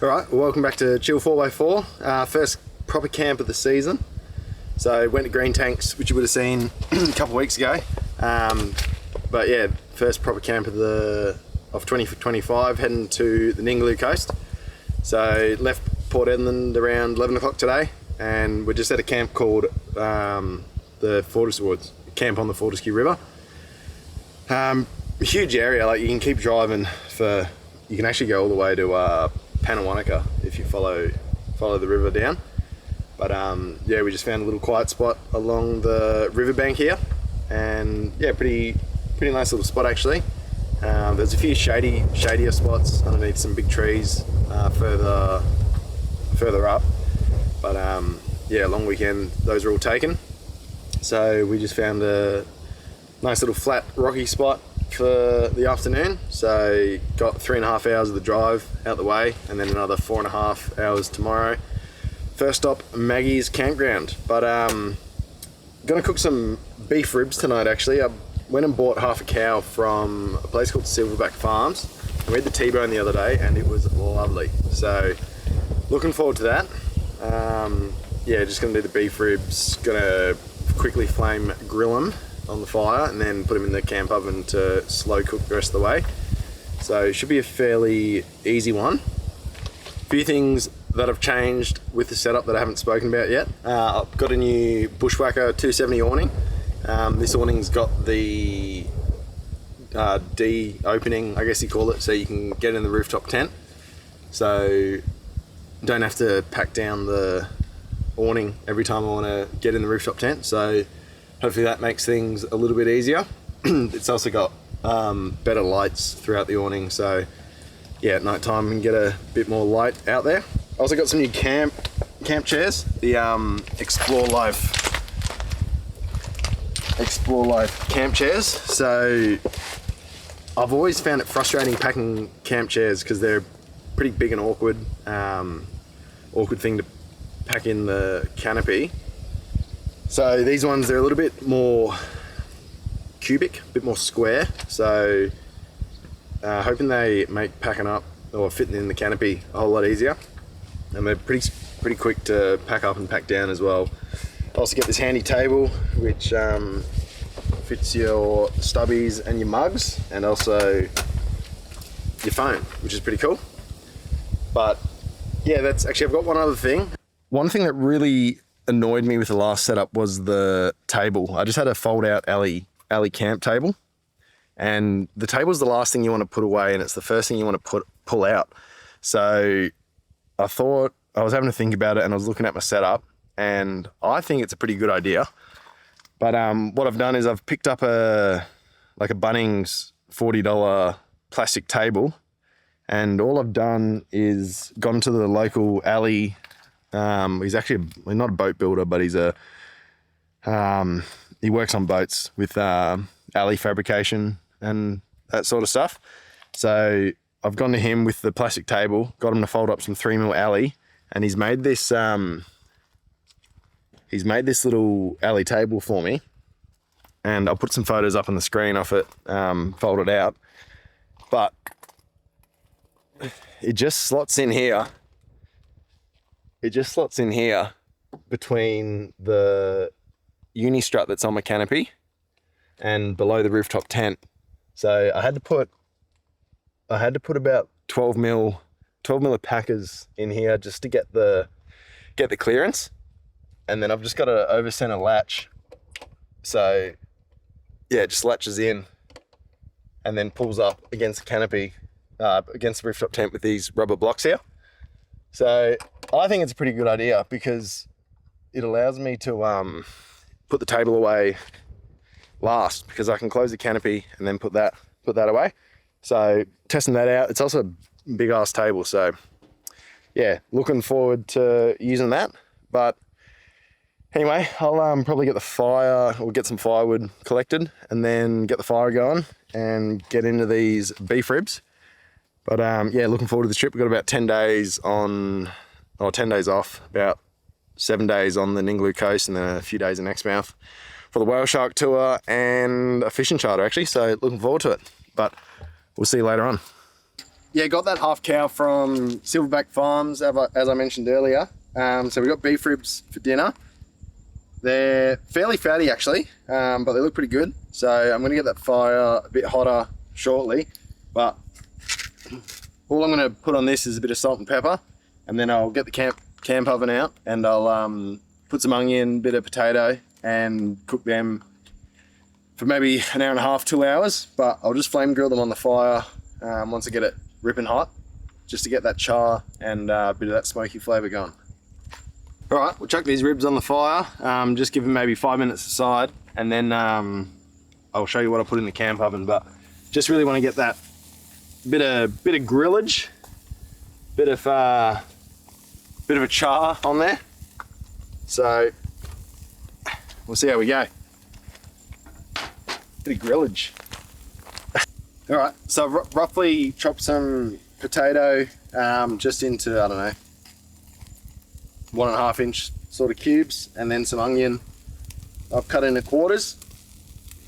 Alright, well, welcome back to Chill 4x4. First proper camp of the season. So went to Green Tanks, which you would have seen a couple of weeks ago. But yeah, first proper camp of 2025, heading to the Ningaloo Coast. So left Port Edmund around 11 o'clock today, and we're just at a camp called the Fortescue, camp on the Fortescue River. A huge area, like you can keep driving you can actually go all the way to Panawanaka if you follow the river down. But yeah, we just found a little quiet spot along the riverbank here, and yeah, pretty nice little spot actually. There's a few shadier spots underneath some big trees further up, but yeah, long weekend, those are all taken. So we just found a nice little flat rocky spot for the afternoon. So got 3.5 hours of the drive out the way, and then another 4.5 hours tomorrow. First stop, Maggie's campground. But gonna cook some beef ribs tonight actually. I went and bought half a cow from a place called Silverback Farms. We had the T-bone the other day and it was lovely. So looking forward to that. Yeah, just gonna do the beef ribs. Gonna quickly flame grill them on the fire and then put them in the camp oven to slow cook the rest of the way. So it should be a fairly easy one. A few things that have changed with the setup that I haven't spoken about yet. I've got a new Bushwhacker 270 awning. This awning's got the D opening, I guess you call it, so you can get in the rooftop tent. So don't have to pack down the awning every time I want to get in the rooftop tent. So hopefully that makes things a little bit easier. It's also got better lights throughout the awning, so yeah, at night time we can get a bit more light out there. I also got some new camp chairs, the Explore Life camp chairs. So I've always found it frustrating packing camp chairs because they're pretty big and awkward thing to pack in the canopy. So these ones, they're a little bit more cubic, a bit more square. So hoping they make packing up or fitting in the canopy a whole lot easier. And they're pretty quick to pack up and pack down as well. I also get this handy table which fits your stubbies and your mugs, and also your phone, which is pretty cool. But yeah, that's actually, I've got one other thing. One thing that really annoyed me with the last setup was the table. I just had a fold out alley camp table, and the table's the last thing you want to put away, and it's the first thing you want to pull out. So I thought, I was having to think about it, and I was looking at my setup, and I think it's a pretty good idea. But what I've done is I've picked up a Bunnings $40 plastic table, and all I've done is gone to the local alley. He's actually not a boat builder, but he's he works on boats with alley fabrication and that sort of stuff. So I've gone to him with the plastic table, got him to fold up some 3mm alley, and he's made this little alley table for me, and I'll put some photos up on the screen off it, folded out. But it just slots in here. It just slots in here between the uni strut that's on my canopy and below the rooftop tent. So I had to put about 12mm of packers in here just to get the clearance. And then I've just got an over center latch. So yeah, it just latches in and then pulls up against the canopy, against the rooftop tent with these rubber blocks here. So I think it's a pretty good idea because it allows me to put the table away last, because I can close the canopy and then put that away. So testing that out. It's also a big ass table, so yeah, looking forward to using that. But anyway, I'll probably get the fire, or get some firewood collected, and then get the fire going and get into these beef ribs. But yeah, looking forward to the trip. We've got about 10 days off, about 7 days on the Ningaloo Coast, and then a few days in Exmouth for the whale shark tour and a fishing charter actually. So looking forward to it, but we'll see you later on. Yeah, got that half cow from Silverback Farms, as I mentioned earlier. So we got beef ribs for dinner. They're fairly fatty actually, but they look pretty good. So I'm going to get that fire a bit hotter shortly. But all I'm going to put on this is a bit of salt and pepper, and then I'll get the camp oven out, and I'll put some onion, bit of potato, and cook them for maybe an hour and a half, 2 hours. But I'll just flame grill them on the fire once I get it ripping hot, just to get that char and a bit of that smoky flavour going. All right, we'll chuck these ribs on the fire, just give them maybe 5 minutes aside, and then I'll show you what I put in the camp oven. But just really want to get that bit of grillage, bit of a char on there. So we'll see how we go. Bit of grillage. All right, so roughly chop some potato just into, I don't know, 1.5 inch sort of cubes, and then some onion I've cut into quarters.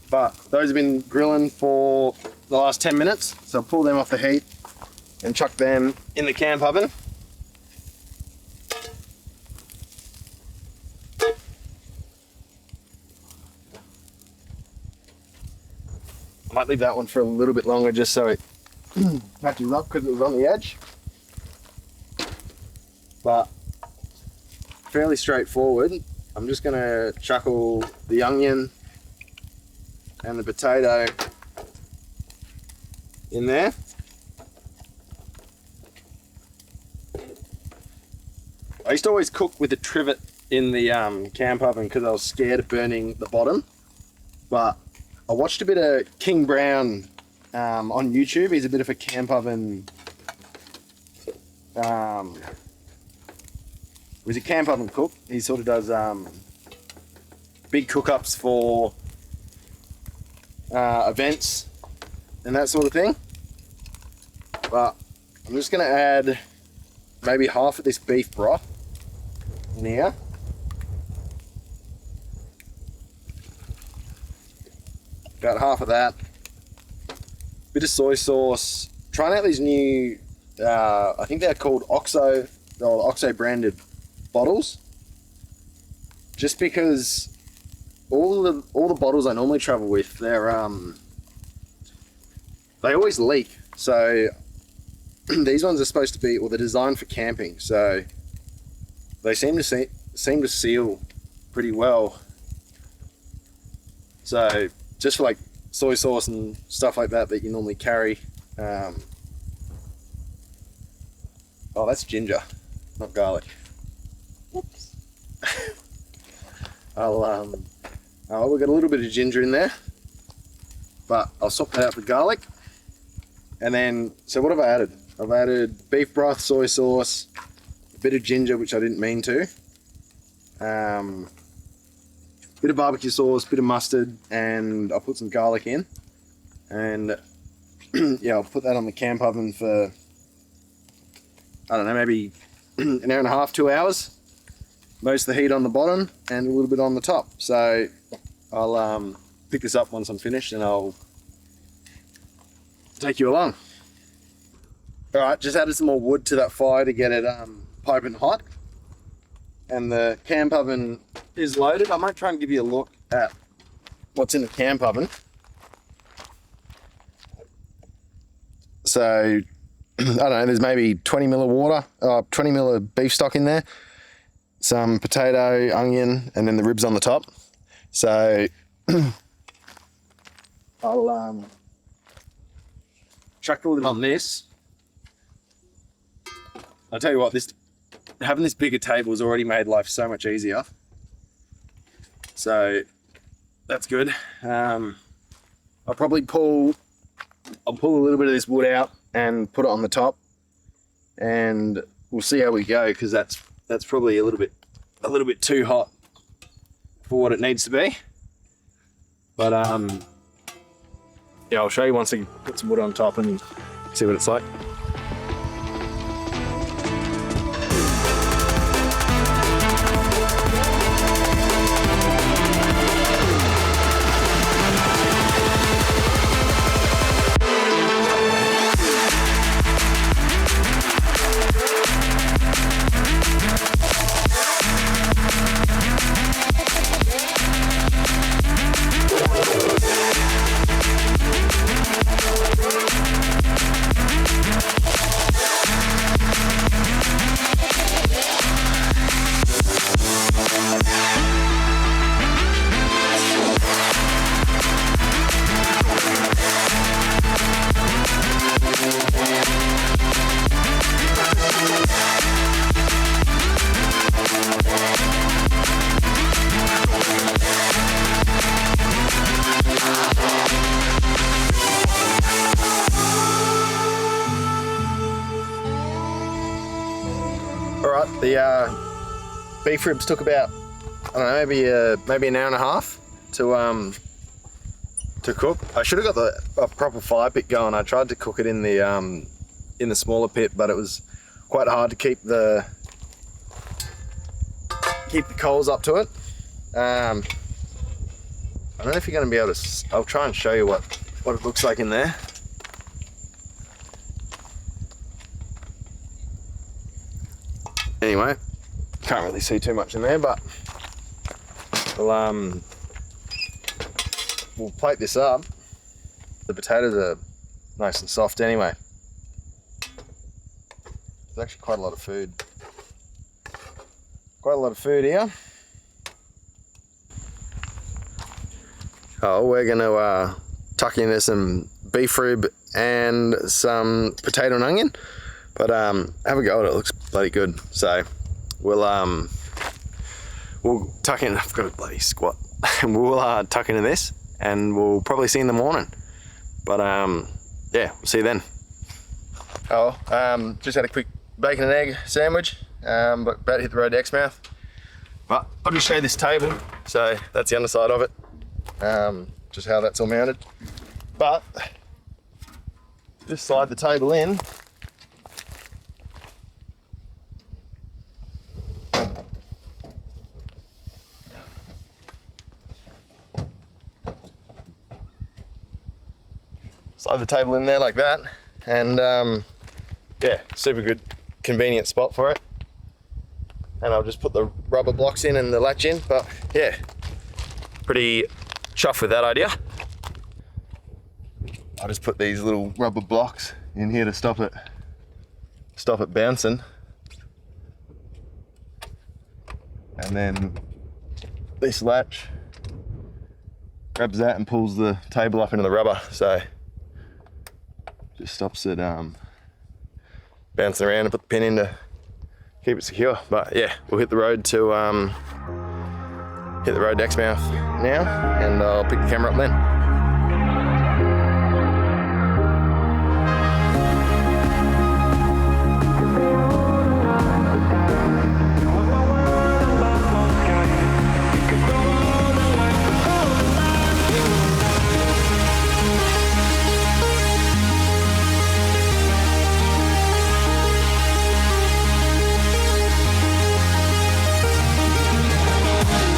But those have been grilling for the last 10 minutes, so I'll pull them off the heat and chuck them in the camp oven. I might leave that one for a little bit longer just so it matches up, because it was on the edge. But fairly straightforward. I'm just going to chuckle the onion and the potato in there. I used to always cook with a trivet in the camp oven because I was scared of burning the bottom. But I watched a bit of King Brown on YouTube. He's a bit of a camp oven, he's a camp oven cook. He sort of does big cook-ups for events and that sort of thing. But I'm just going to add maybe half of this beef broth in here. About half of that. Bit of soy sauce. Trying out these new, I think they're called OXO, or OXO branded bottles. Just because all the bottles I normally travel with, they're they always leak. So these ones are supposed to be, or they're designed for camping. So they seem to seal pretty well. So just for like soy sauce and stuff like that you normally carry. Oh, that's ginger, not garlic. Whoops. We've got a little bit of ginger in there, but I'll swap that out for garlic. And then, so what have I added? I've added beef broth, soy sauce, a bit of ginger, which I didn't mean to. Bit of barbecue sauce, bit of mustard, and I'll put some garlic in. And yeah, I'll put that on the camp oven for, I don't know, maybe an hour and a half, 2 hours. Most of the heat on the bottom and a little bit on the top. So I'll pick this up once I'm finished and I'll take you along. All right, just added some more wood to that fire to get it piping hot. And the camp oven is loaded. I might try and give you a look at what's in the camp oven. So, I don't know, there's maybe 20 ml of water, 20 ml of beef stock in there, some potato, onion, and then the ribs on the top. So, I'll chuck a little on this. I'll tell you what, having this bigger table has already made life so much easier. So that's good. I'll pull a little bit of this wood out and put it on the top, and we'll see how we go, because that's probably a little bit too hot for what it needs to be. But yeah, I'll show you once I put some wood on top and see what it's like. All right, the beef ribs took about, I don't know, maybe an hour and a half to cook. I should have got a proper fire pit going. I tried to cook it in the smaller pit, but it was quite hard to keep the coals up to it. I don't know if you're going to be able to. I'll try and show you what it looks like in there. Anyway, can't really see too much in there, but we'll plate this up. The potatoes are nice and soft anyway. There's actually quite a lot of food. Quite a lot of food here. Oh, we're gonna tuck into some beef rib and some potato and onion. But have a go at it. It looks bloody good. So we'll tuck in. I've got a bloody squat. We'll tuck into this, and we'll probably see you in the morning. But yeah, we'll see you then. Oh, just had a quick bacon and egg sandwich. But about to hit the road to Exmouth. But I'll just show you this table. So that's the underside of it. Just how that's all mounted. But just slide the table in. Slide the table in there like that, and yeah, super good, convenient spot for it. And I'll just put the rubber blocks in and the latch in, but yeah, pretty chuffed with that idea. I'll just put these little rubber blocks in here to stop it bouncing. And then this latch grabs that and pulls the table up into the rubber, so just stops it bouncing around, and put the pin in to keep it secure. But yeah, we'll hit the road to Exmouth now, and I'll pick the camera up then.